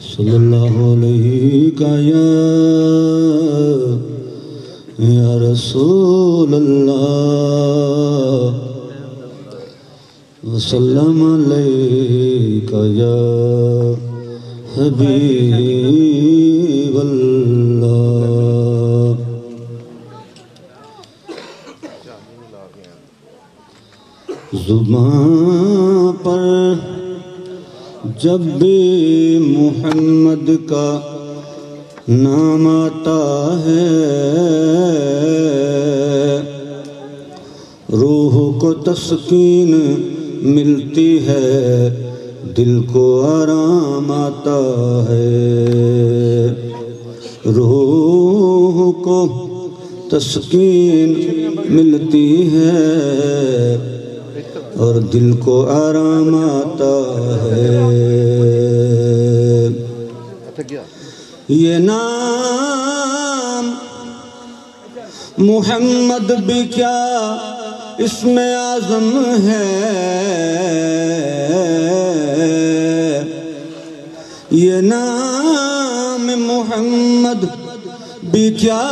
صلی اللہ علیہ یا رسول اللہ وسلم علیہ یا حبیب اللہ۔ زبان پر جب بھی محمد کا نام آتا ہے روح کو تسکین ملتی ہے دل کو آرام آتا ہے، روح کو تسکین ملتی ہے اور دل کو آرام آتا ہے۔ یہ نام محمد بھی کیا اسم اعظم ہے، یہ نام محمد بھی کیا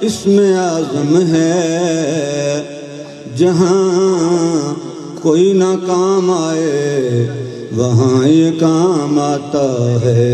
اسم اعظم ہے، جہاں کوئی نہ کام آئے وہاں یہ کام آتا ہے۔